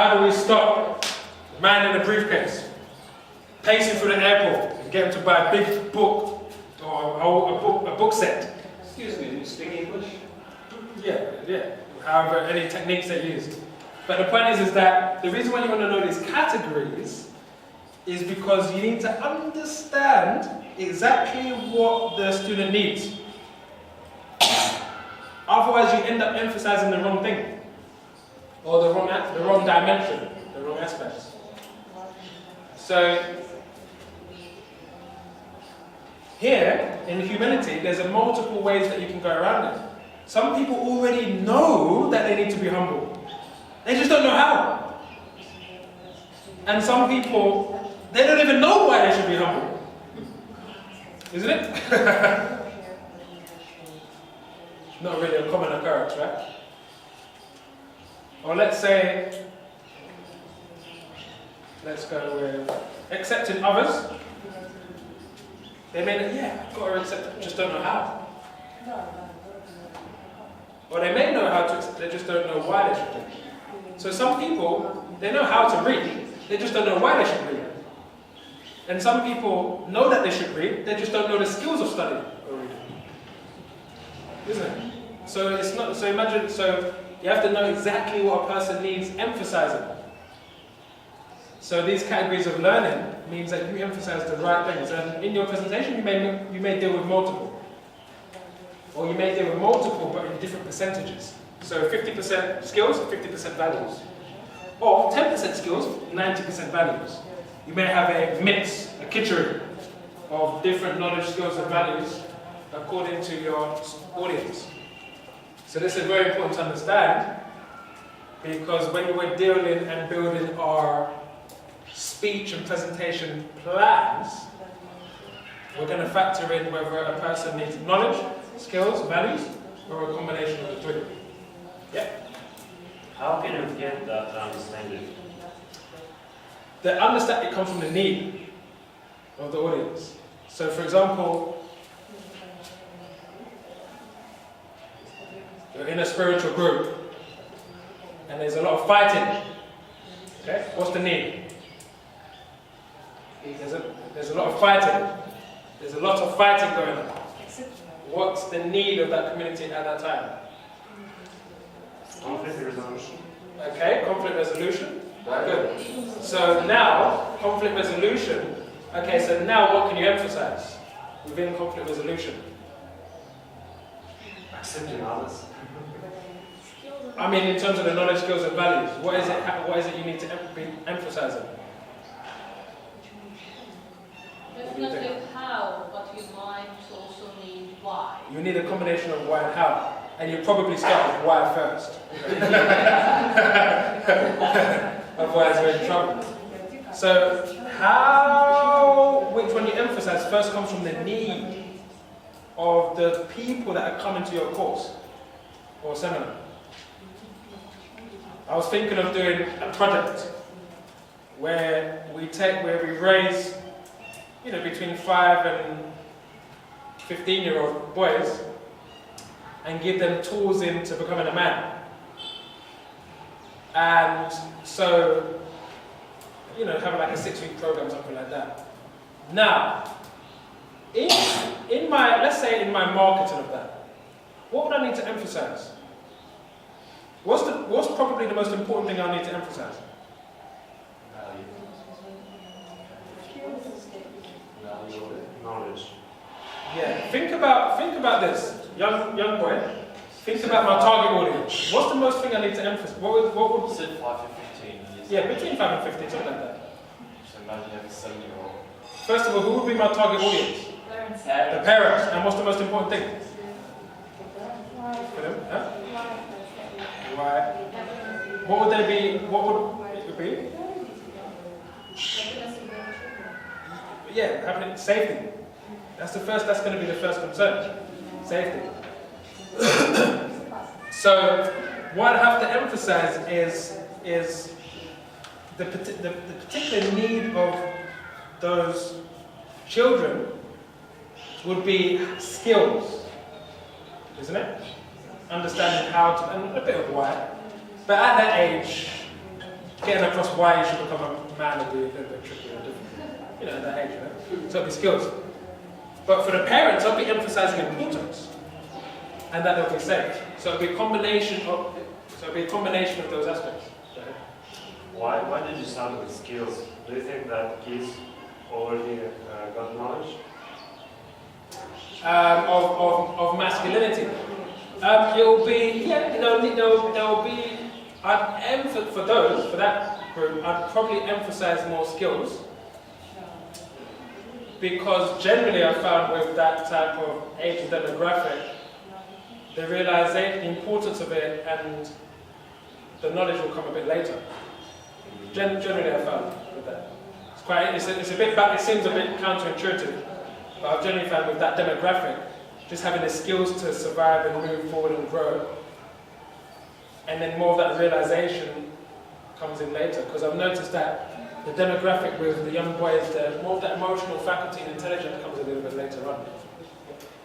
How do we stop the man in a briefcase pacing through the airport and get him to buy a big book or a book set? Excuse me, do you speak English? Yeah. However, any techniques they use. But the point is that the reason why you want to know these categories is because you need to understand exactly what the student needs. Otherwise, you end up emphasizing the wrong thing, or the wrong dimension, the wrong aspects. So, here in humility, there's multiple ways that you can go around it. Some people already know that they need to be humble. They just don't know how. And some people, they don't even know why they should be humble. Isn't it? Not really a common occurrence, right? Or let's go with accepting others. They may know, yeah, I've got to accept, just don't know how. Or they may know how to accept, they just don't know why they should read. So some people, they know how to read, they just don't know why they should read. And some people know that they should read, they just don't know the skills of studying or reading. Isn't it? So it's not, so imagine, so you have to know exactly what a person needs emphasizing. So these categories of learning means that you emphasize the right things. And in your presentation, you may deal with multiple. Or you may deal with multiple, but in different percentages. So 50% skills, 50% values. Or 10% skills, 90% values. You may have a mix, a kitchery of different knowledge, skills, and values according to your audience. So this is very important to understand, because when we're dealing and building our speech and presentation plans, we're going to factor in whether a person needs knowledge, skills, values, or a combination of the three. Yeah? How can you get that understanding? The understanding comes from the need of the audience. So for example, you're in a spiritual group and there's a lot of fighting. Okay? What's the need? There's a lot of fighting. There's a lot of fighting going on. What's the need of that community at that time? Conflict resolution. Okay, conflict resolution. Good. So now, conflict resolution. Okay, so now what can you emphasize within conflict resolution? Accepting others. I mean, in terms of the knowledge, skills, and values, what is it you need to be emphasizing? It's not just how, but you might also need why. You need a combination of why and how. And you probably start with why first. Otherwise we're in trouble. So which one you emphasize first comes from the need of the people that are coming to your course or seminar. I was thinking of doing a project where we raise, between 5 and 15-year-old boys and give them tools into becoming a man. And so, have like a 6-week program, something like that. Now, let's say in my marketing of that, what would I need to emphasize? What's probably the most important thing I need to emphasize? Knowledge. Yeah. Think about this, young boy. Think about my target audience. What's the most thing I need to emphasize? What would Is it 5 to 15? Yes. Yeah, between 5 and 15, something like that. So imagine you have a 7-year-old. First of all, who would be my target audience? Parents. The parents. And what's the most important thing? For them? Huh? Why? What would they be? What would it be? Yeah, having safety. That's going to be the first concern. Safety. So, what I have to emphasize is the particular need of those children would be skills, isn't it? Understanding how to, and a bit of why. But at that age, getting across why you should become a man would be a little bit tricky or different. At that age, So it'll be skills. But for the parents, I'll be emphasizing importance and that they'll be safe. So it'll be a combination of those aspects. Why did you start with skills? Do you think that kids already got knowledge? Of masculinity. It will be, there'll be, for that group, I'd probably emphasize more skills. Because generally I found with that type of age and demographic, they realise the importance of it and the knowledge will come a bit later. Generally I found with that. It's a bit back, it seems a bit counterintuitive, but I've generally found with that demographic, just having the skills to survive and move forward and grow. And then more of that realisation comes in later, because I've noticed that the demographic with the young boys, more of that emotional faculty and intelligence comes a little bit later on.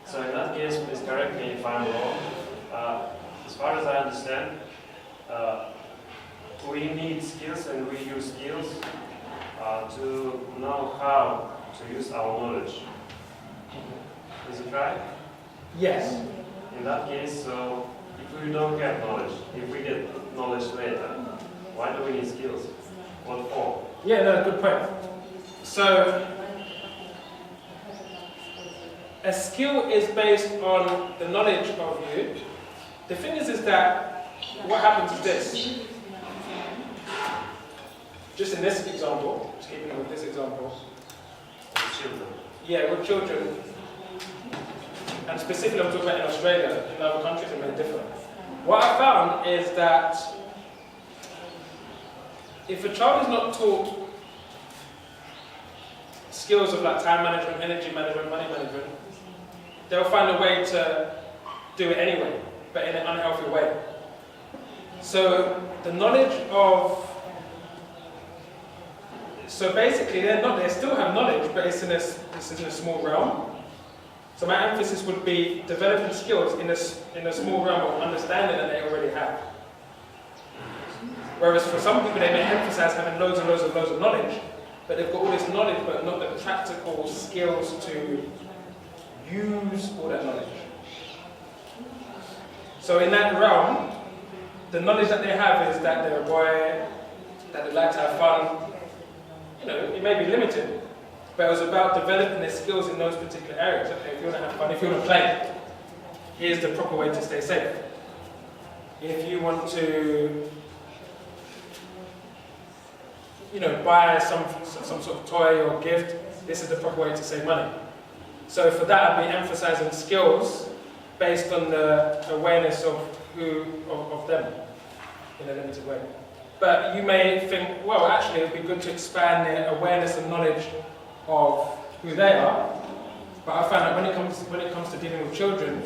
So in that case, please correct me if I'm wrong. As far as I understand, we need skills and we use skills to know how to use our knowledge. Is it right? Yes. In that case, so if we don't get knowledge, if we get knowledge later, why do we need skills? What for? Yeah, no, good point. So, a skill is based on the knowledge of you. The thing is that what happens is this. Just in this example, just keeping with this example. With children. Yeah, with children. And specifically I'm talking about in Australia, in other countries it may differ. What I found is that if a child is not taught skills of like time management, energy management, money management, they'll find a way to do it anyway, but in an unhealthy way. So the knowledge of, so basically they still have knowledge, but it's in a small realm. So my emphasis would be developing skills in a small realm of understanding that they already have. Whereas for some people they may emphasize having loads of knowledge, but they've got all this knowledge but not the practical skills to use all that knowledge. So in that realm, the knowledge that they have is that they're a boy, that they like to have fun. It may be limited, but it was about developing their skills in those particular areas. Okay, if you want to have fun, if you want to play, here's the proper way to stay safe. If you want to, buy some sort of toy or gift, this is the proper way to save money. So for that, I'd be emphasizing skills based on the awareness of them in a limited way. But you may think, well, actually, it would be good to expand their awareness and knowledge of who they are. But I found that when it comes to dealing with children,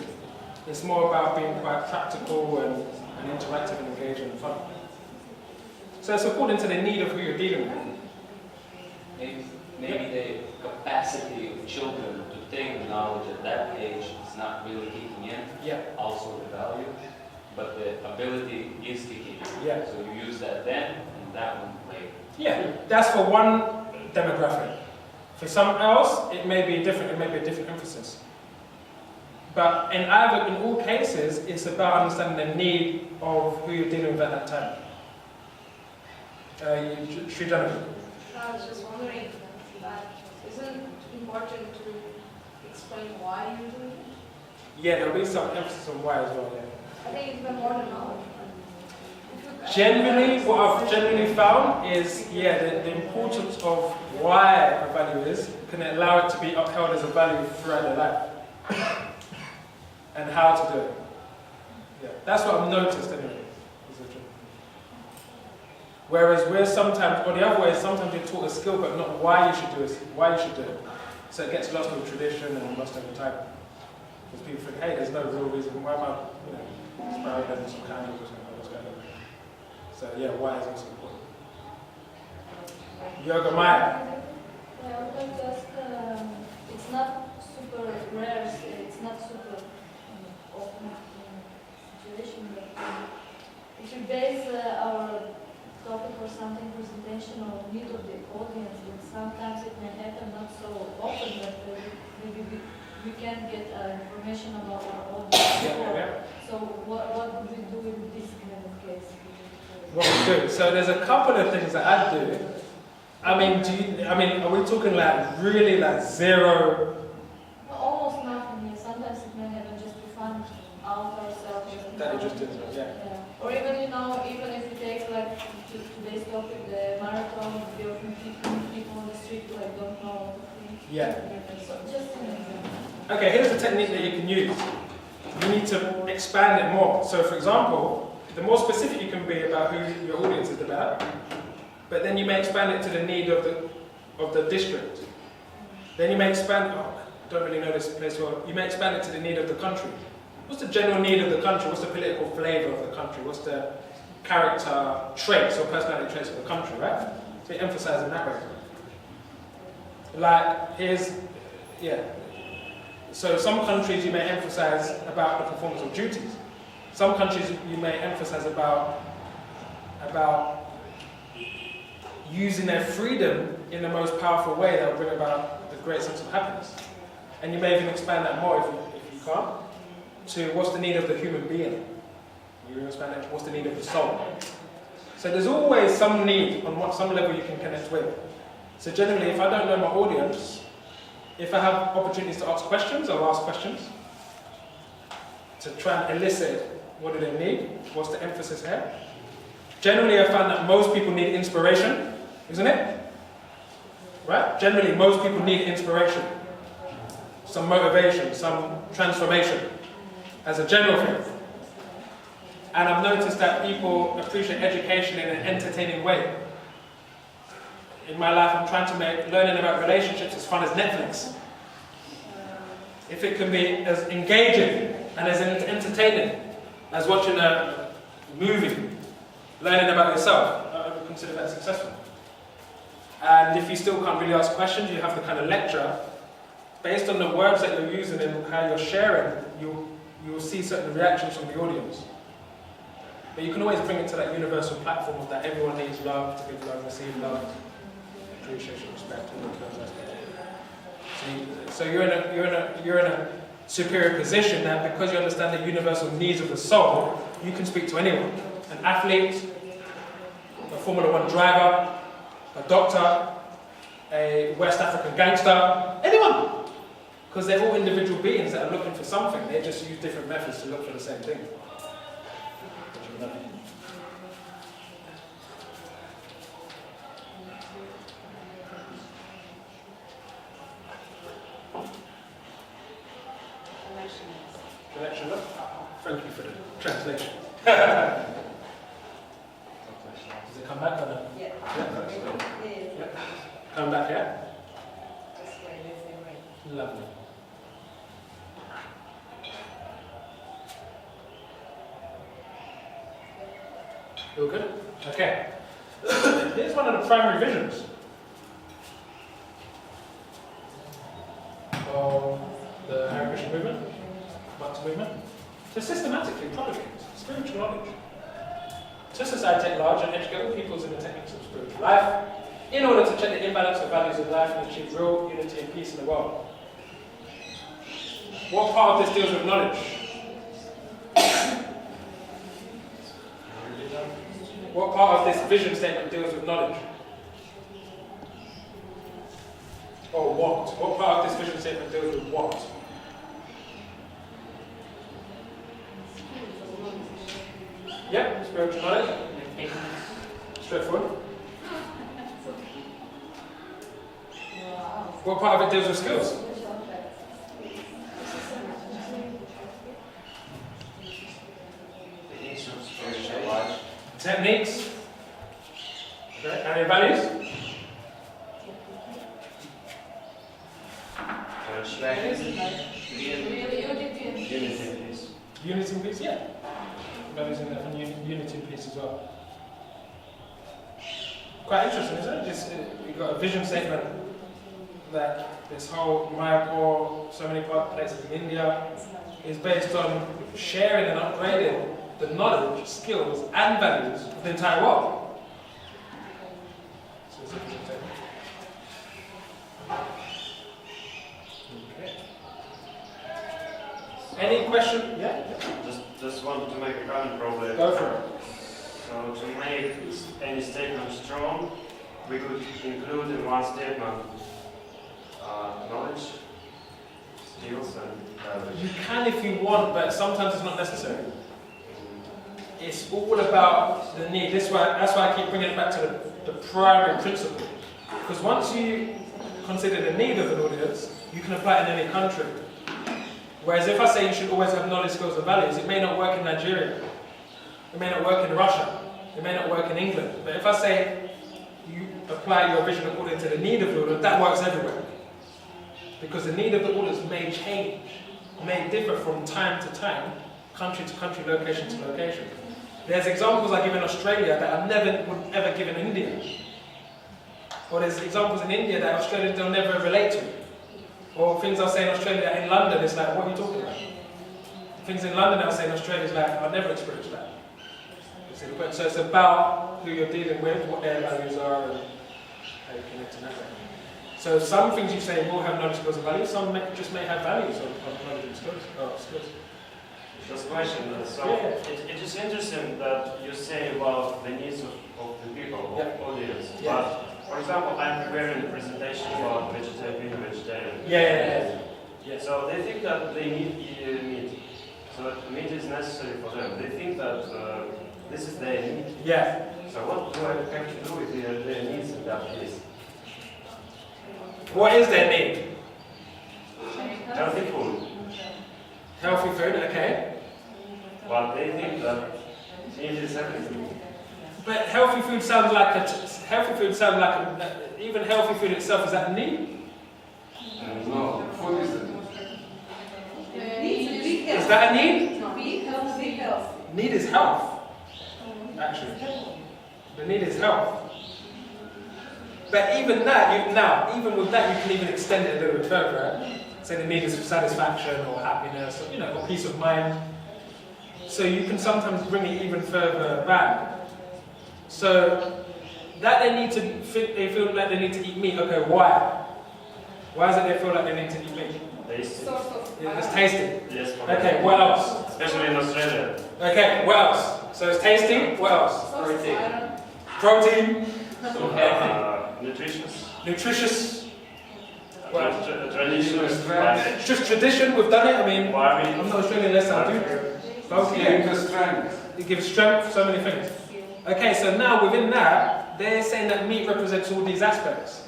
it's more about being quite practical and interactive and engaging and fun. So it's according to the need of who you're dealing with. Maybe the capacity of children to take knowledge at that age is not really kicking in. Yeah. Also the value, but the ability is kicking in. Yeah. So you use that then, and that one later. Yeah, that's for one demographic. For some else, it may be different. It may be a different emphasis. But in all cases, it's about understanding the need of who you're dealing with at that time. Srijana. I was just wondering, isn't it important to explain why you're doing it? Yeah, there'll be some emphasis on why as well, yeah. I think it's been more than knowledge. Generally, what I've generally found is, the importance of why a value is can allow it to be upheld as a value throughout their life. And how to do it. Yeah, that's what I've noticed anyway. Whereas we're sometimes, or the other way is sometimes you're taught a skill but not why you should do it. So it gets lost with tradition and lost over time. Because people think, hey, there's no real reason, why am I inspiring them some kind of what's going on. So yeah, why is also important. Yoga Maya. Yeah, I would like to ask, it's not super rare, it's not super often situation, but if you base our topic or something, presentation or need of the audience, and sometimes it may happen not so often, but maybe we can get information about our audience. So what would we do in this kind of case? What we do? So there's a couple of things that I do. I mean, are we talking like really like zero? Almost nothing. Yeah. Sometimes it may happen just to fun out ourselves. That you just did, yeah. Or even even if you take like today's topic, the marathon, there are people on the street who like don't know what to think. Yeah. So just an example. Okay, here's a technique that you can use. You need to expand it more. So for example, the more specific you can be about who your audience is about, but then you may expand it to the need of the district. Then you may expand, I don't really know this place well, you may expand it to the need of the country. What's the general need of the country? What's the political flavour of the country? What's the character traits or personality traits of the country, right? So you emphasise in that way. Like, so some countries you may emphasise about the performance of duties. Some countries you may emphasise about using their freedom in the most powerful way that will bring about the great sense of happiness. And you may even expand that more if you can't, to what's the need of the human being. You expand it, what's the need of the soul. So there's always some need on some level you can connect with. So generally, if I don't know my audience, if I have opportunities to ask questions, I'll ask questions to try and elicit what do they need, what's the emphasis here. Generally, I find that most people need inspiration, isn't it? Right? Generally, most people need inspiration, some motivation, some transformation, as a general thing. And I've noticed that people appreciate education in an entertaining way. In my life, I'm trying to make learning about relationships as fun as Netflix. If it can be as engaging and as entertaining as watching a movie, learning about yourself, I would consider that successful. And if you still can't really ask questions, you have to kind of lecture. Based on the words that you're using and how you're sharing, you'll see certain reactions from the audience. But you can always bring it to that universal platform of that everyone needs love, to give love, receive love, appreciation, respect, all of those aspects. So you're in a superior position that because you understand the universal needs of the soul, you can speak to anyone. An athlete, a Formula 1 driver, a doctor, a West African gangster, anyone. Because they're all individual beings that are looking for something. They just use different methods to look for the same thing. Connection. Thank you for the translation. Does it come back or no? Yeah. Yeah. Come back, yeah? Lovely. You all good? Okay. Here's one of the primary visions of the Hare Krishna movement, Bhakti movement, to systematically propagate spiritual knowledge to society at large and educate all peoples in the techniques of spiritual life in order to check the imbalance of values of life and achieve real unity and peace in the world. What part of this deals with knowledge? What part of this vision statement deals with knowledge? Or what? What part of this vision statement deals with what? Yep, spiritual knowledge. Straightforward. What part of it deals with skills? Techniques. Okay. And your values? Unity and peace, yeah. Values and unity and peace as well. Quite interesting, isn't it? Just, you've got a vision statement that this whole Mayapur, so many places in India, is based on sharing and upgrading the knowledge, skills, and values of the entire world. Specific statement. Okay. Any question? Yeah? Just want to make a comment probably. Go for it. So to make any statement strong, we could include in one statement knowledge, skills, and You can if you want, but sometimes it's not necessary. It's all about the need. That's why I keep bringing it back to the primary principle. Because once you consider the need of an audience, you can apply it in any country. Whereas if I say you should always have knowledge, skills, and values, it may not work in Nigeria. It may not work in Russia. It may not work in England. But if I say you apply your vision according to the need of the audience, that works everywhere. Because the need of the audience may change, may differ from time to time, country to country, location to location. There's examples I give in Australia that I would ever give in India. Or there's examples in India that Australians don't never relate to. Or things I'll say in Australia in London, it's like, what are you talking about? Things in London I'll say in Australia is like, I've never experienced that. You see the point? So it's about who you're dealing with, what their values are, and how you connect to that way. So some things you say will have knowledge, skills, and values, some just may have values of knowledge and skills. just question. So it is interesting that you say about the needs of the people, of audience. Yeah. But for example, I'm preparing a presentation about vegetarian. Yeah. So they think that they need meat. So meat is necessary for them. They think that this is their need. Yeah. So what do I have to do with their needs in that case? What is their need? Healthy food. Healthy food, okay. But they think that meat is everything. But healthy food sounds like even healthy food itself, is that a need? No, food is a need. Is that a need? Health. Need is health. Actually. The need is health. But even that, even with that, you can even extend it a little bit further, right? Say the need is for satisfaction or happiness, or, or peace of mind. So you can sometimes bring it even further back. So that they feel like they need to eat meat. Okay, why? Why is it they feel like they need to eat meat? Tasty. Yeah, it's tasty. Yes. Okay, what else? Especially in Australia. Okay, what else? So it's tasty. What else? Protein. Nutritious. Nutritious. Well, Traditional. it's just tradition. We've done it. I mean, I'm not Australian, less I do. Strength. It gives strength. So many things. Okay, so now within that, they're saying that meat represents all these aspects.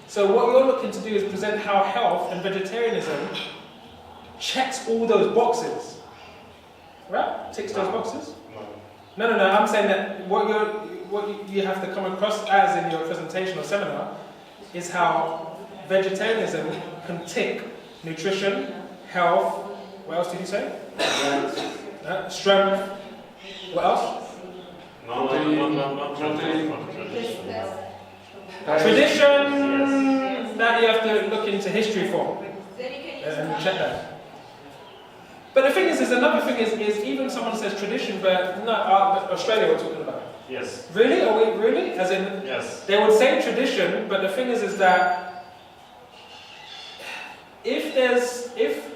So what you're looking to do is present how health and vegetarianism checks all those boxes. Right? Ticks those boxes? No. I'm saying that what you have to come across as in your presentation or seminar is how vegetarianism can tick nutrition, health, what else did you say? Strength. What else? No. Tradition, that you have to look into history for and check that. But the thing is another thing is even someone says tradition, but no, Australia we're talking about. Yes. Really? Are we really? As in, yes. They would say tradition, but the thing is that if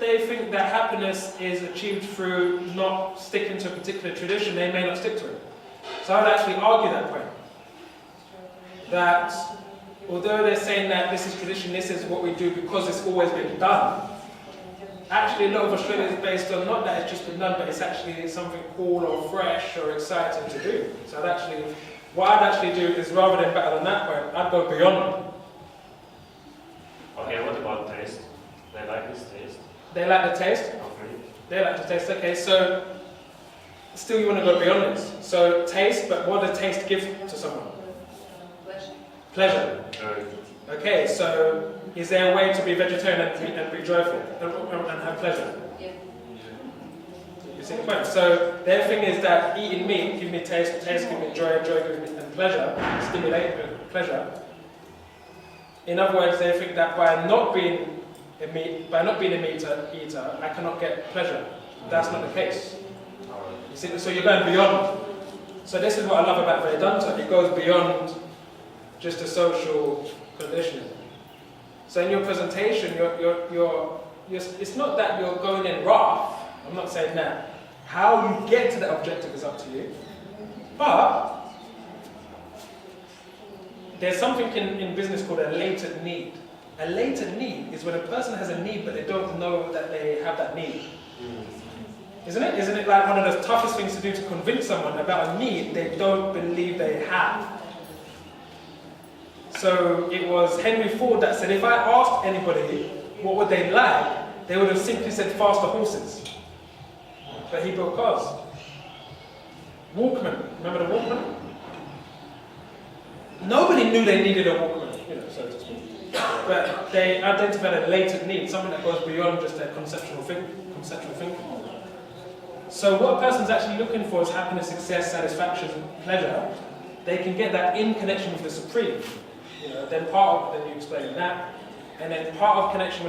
they think that happiness is achieved through not sticking to a particular tradition, they may not stick to it. So I'd actually argue that point. That although they're saying that this is tradition, this is what we do because it's always been done, actually a lot of Australia is based on not that it's just been done, but it's actually something cool or fresh or exciting to do. So what I'd actually do is rather than battle on that point, I'd go beyond it. Okay, what about taste? They like this taste? They like the taste? Okay. They like the taste, okay, so still you want to go beyond this. So taste, but what does taste give to someone? Pleasure. Okay, so is there a way to be vegetarian and be joyful and have pleasure? Yeah. You see the point? So their thing is that eating meat gives me taste, taste gives me joy, joy gives me pleasure, stimulate pleasure. In other words, they think that by not being a meat eater, I cannot get pleasure. That's not the case. You see, so you're going beyond. So this is what I love about Vedanta. It goes beyond just a social conditioning. So in your presentation, it's not that you're going in rough. I'm not saying that. How you get to that objective is up to you. But there's something in business called a latent need. A latent need is when a person has a need but they don't know that they have that need. Isn't it? Isn't it like one of the toughest things to do to convince someone about a need they don't believe they have? So it was Henry Ford that said, if I asked anybody what would they like, they would have simply said faster horses. But he built cars. Walkman, remember the Walkman? Nobody knew they needed a Walkman, so to speak. But they identified a latent need, something that goes beyond just their conceptual thinking. So what a person's actually looking for is happiness, success, satisfaction, pleasure. They can get that in connection with the Supreme. Then you explain that, and then part of connection with